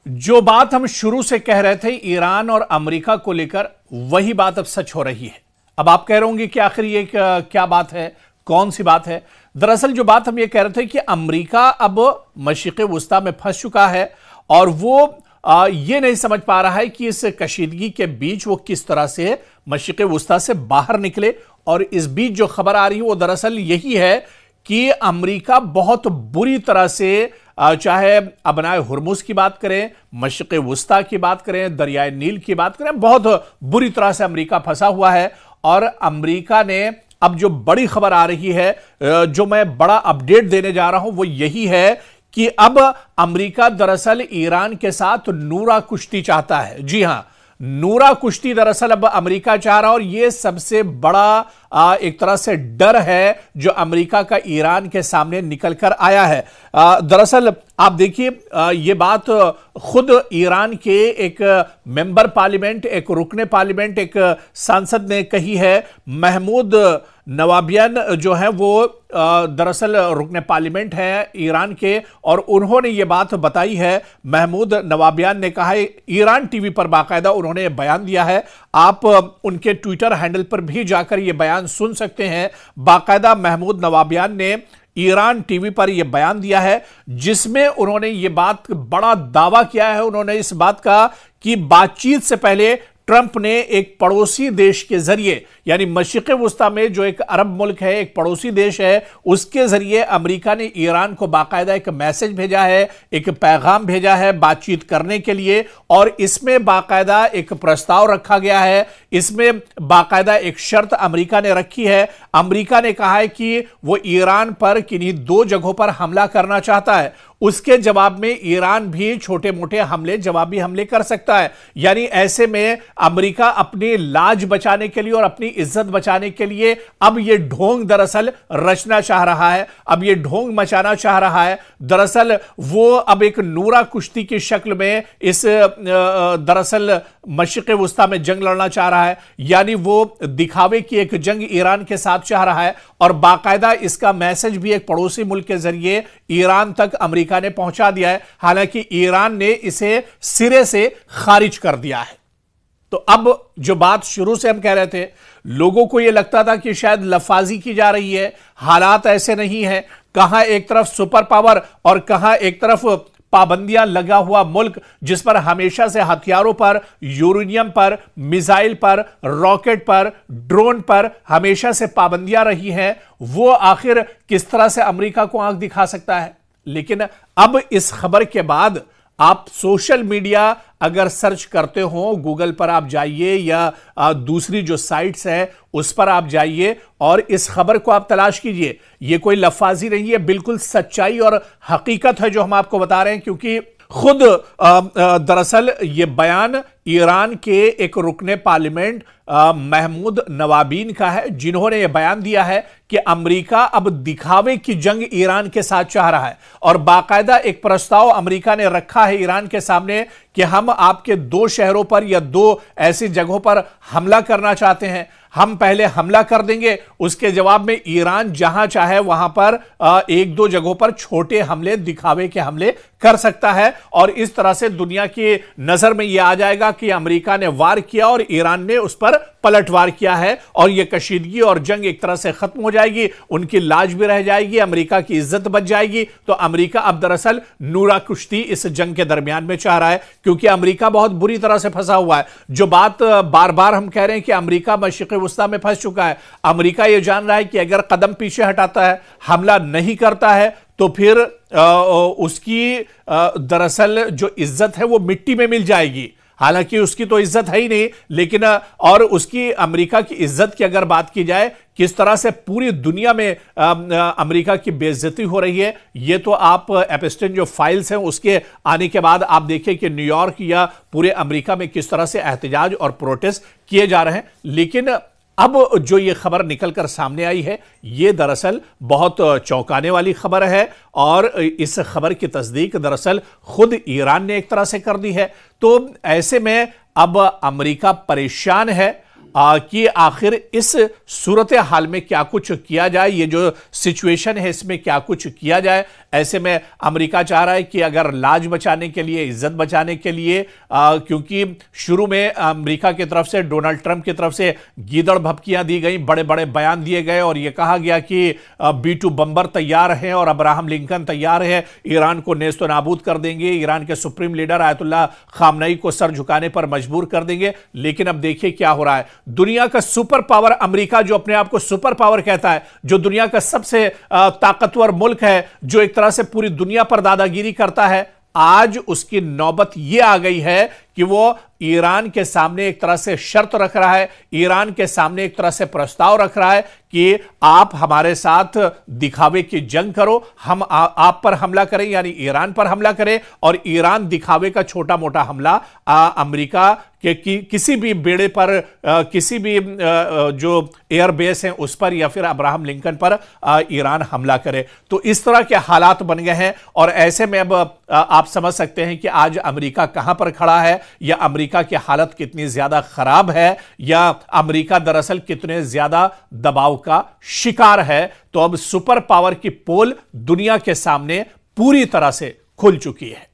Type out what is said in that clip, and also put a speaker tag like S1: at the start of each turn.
S1: जो बात हम शुरू से कह रहे थे ईरान और अमेरिका को लेकर, वही बात अब सच हो रही है। अब आप कह रहे होंगे कि आखिर ये क्या बात है, कौन सी बात है। दरअसल जो बात हम ये कह रहे थे कि अमेरिका अब मशरिक़ वुस्ता में फंस चुका है और वो ये नहीं समझ पा रहा है कि इस कशीदगी के बीच वो किस तरह से मशरिक़ वुस्ता से बाहर निकले। और इस बीच जो खबर आ रही है वो दरअसल यही है कि अमेरिका बहुत बुरी तरह से, चाहे अबनाए हुर्मुज़ की बात करें, मशरिक़ वुस्ता की बात करें, दरियाए नील की बात करें, बहुत बुरी तरह से अमेरिका फंसा हुआ है। और अमेरिका ने अब जो बड़ी खबर आ रही है, जो मैं बड़ा अपडेट देने जा रहा हूं, वो यही है कि अब अमेरिका दरअसल ईरान के साथ नूरा कुश्ती चाहता है। जी हां, नूरा कुश्ती दरअसल अब अमेरिका चाह रहा है और यह सबसे बड़ा एक तरह से डर है जो अमेरिका का ईरान के सामने निकल कर आया है। दरअसल आप देखिए, यह बात खुद ईरान के एक मेंबर पार्लियामेंट, एक रुकने पार्लियामेंट, एक सांसद ने कही है। महमूद नवाबियान जो है वो दरअसल रुकने पार्लियामेंट है ईरान के, और उन्होंने ये बात बताई है। महमूद नवाबियान ने कहा है, ईरान टीवी पर बाकायदा उन्होंने बयान दिया है। आप उनके ट्विटर हैंडल पर भी जाकर ये बयान सुन सकते हैं। बाकायदा महमूद नवाबियान ने ईरान टीवी पर यह बयान दिया है जिसमें उन्होंने ये बात, बड़ा दावा किया है उन्होंने इस बात का कि बातचीत से पहले ट्रंप ने एक पड़ोसी देश के जरिए, यानी मशरिक़ वुस्ता में जो एक अरब मुल्क है, एक पड़ोसी देश है, उसके जरिए अमेरिका ने ईरान को बाकायदा एक मैसेज भेजा है, एक पैगाम भेजा है बातचीत करने के लिए। और इसमें बाकायदा एक प्रस्ताव रखा गया है, इसमें बाकायदा एक शर्त अमेरिका ने रखी है। अमेरिका ने कहा है कि वो ईरान पर किन्हीं दो जगहों पर हमला करना चाहता है, उसके जवाब में ईरान भी छोटे मोटे हमले, जवाबी हमले कर सकता है। यानी ऐसे में अमेरिका अपनी लाज बचाने के लिए और अपनी इज्जत बचाने के लिए अब यह ढोंग दरअसल रचना चाह रहा है, अब यह ढोंग मचाना चाह रहा है। दरअसल वो अब एक नूरा कुश्ती की शक्ल में इस दरअसल मशरिक़ वुस्ता में जंग लड़ना चाह रहा है, यानी वो दिखावे की एक जंग ईरान के साथ चाह रहा है। और बाकायदा इसका मैसेज भी एक पड़ोसी मुल्क के जरिए ईरान तक अमेरिका ने पहुंचा दिया है। हालांकि ईरान ने इसे सिरे से खारिज कर दिया है। तो अब जो बात शुरू से हम कह रहे थे, लोगों को यह लगता था कि शायद लफाजी की जा रही है, हालात ऐसे नहीं है। कहां एक तरफ सुपर पावर और कहां एक तरफ पाबंदियां लगा हुआ मुल्क, जिस पर हमेशा से हथियारों पर, यूरेनियम पर, मिसाइल पर, रॉकेट पर, ड्रोन पर हमेशा से पाबंदियां रही हैं, वो आखिर किस तरह से अमेरिका को आंख दिखा सकता है। लेकिन अब इस खबर के बाद आप सोशल मीडिया अगर सर्च करते हो, गूगल पर आप जाइए या दूसरी जो साइट्स है उस पर आप जाइए और इस खबर को आप तलाश कीजिए। यह कोई लफाजी नहीं है, बिल्कुल सच्चाई और हकीकत है जो हम आपको बता रहे हैं। क्योंकि खुद दरअसल ये बयान ईरान के एक रुकने पार्लियामेंट महमूद नवाबीन का है, जिन्होंने यह बयान दिया है कि अमेरिका अब दिखावे की जंग ईरान के साथ चाह रहा है। और बाकायदा एक प्रस्ताव अमेरिका ने रखा है ईरान के सामने कि हम आपके दो शहरों पर या दो ऐसी जगहों पर हमला करना चाहते हैं, हम पहले हमला कर देंगे, उसके जवाब में ईरान जहां चाहे वहां पर एक दो जगहों पर छोटे हमले, दिखावे के हमले कर सकता है। और इस तरह से दुनिया की नजर में यह आ जाएगा कि अमेरिका ने वार किया और ईरान ने उस पर पलटवार किया है, और यह कशीदगी और जंग एक तरह से खत्म हो जाएगी, उनकी लाज भी रह जाएगी, अमेरिका की इज्जत बच जाएगी। तो अमेरिका अब दरअसल नूरा कुश्ती इस जंग के दरमियान में चाह रहा है, क्योंकि अमेरिका बहुत बुरी तरह से फंसा हुआ है। जो बात बार बार हम कह रहे हैं कि अमेरिका मशरिक़ वुस्ता में फंस चुका है, अमेरिका यह जान रहा है कि अगर कदम पीछे हटाता है, हमला नहीं करता है, तो फिर उसकी दरअसल जो इज्जत है वो मिट्टी में मिल जाएगी। हालांकि उसकी तो इज्जत है ही नहीं, लेकिन और उसकी, अमेरिका की इज्जत की अगर बात की जाए, किस तरह से पूरी दुनिया में अमेरिका की बेइज्जती हो रही है, ये तो आप एपस्टीन जो फाइल्स हैं उसके आने के बाद आप देखिए कि न्यूयॉर्क या पूरे अमेरिका में किस तरह से एहतजाज और प्रोटेस्ट किए जा रहे हैं। लेकिन अब जो ये खबर निकलकर सामने आई है, ये दरअसल बहुत चौंकाने वाली खबर है, और इस खबर की तस्दीक दरअसल खुद ईरान ने एक तरह से कर दी है। तो ऐसे में अब अमेरिका परेशान है कि आखिर इस सूरत हाल में क्या कुछ किया जाए, ये जो सिचुएशन है इसमें क्या कुछ किया जाए। ऐसे में अमेरिका चाह रहा है कि अगर लाज बचाने के लिए, इज्जत बचाने के लिए, क्योंकि शुरू में अमेरिका की तरफ से, डोनाल्ड ट्रंप की तरफ से गीदड़ भभकियां दी गई, बड़े बड़े बयान दिए गए और यह कहा गया कि B-2 बम्बर तैयार हैं और अब्राहम लिंकन तैयार है, ईरान को नेस्तो नाबूद कर देंगे, ईरान के सुप्रीम लीडर आयतुल्लाह खामनई को सर झुकाने पर मजबूर कर देंगे। लेकिन अब देखिए क्या हो रहा है। दुनिया का सुपर पावर अमेरिका, जो अपने आप को सुपर पावर कहता है, जो दुनिया का सबसे ताकतवर मुल्क है, जो एक तरह से पूरी दुनिया पर दादागिरी करता है, आज उसकी नौबत यह आ गई है कि वो ईरान के सामने एक तरह से शर्त रख रहा है, ईरान के सामने एक तरह से प्रस्ताव रख रहा है कि आप हमारे साथ दिखावे की जंग करो, हम आप पर हमला करें, यानी ईरान पर हमला करें, और ईरान दिखावे का छोटा मोटा हमला अमेरिका के किसी भी बेड़े पर, किसी भी जो एयरबेस है उस पर, या फिर अब्राहम लिंकन पर ईरान हमला करे। तो इस तरह के हालात बन गए हैं और ऐसे में अब आप समझ सकते हैं कि आज अमेरिका कहां पर खड़ा है, या अमेरिका की हालत कितनी ज्यादा खराब है, या अमेरिका दरअसल कितने ज्यादा दबाव का शिकार है। तो अब सुपर पावर की पोल दुनिया के सामने पूरी तरह से खुल चुकी है।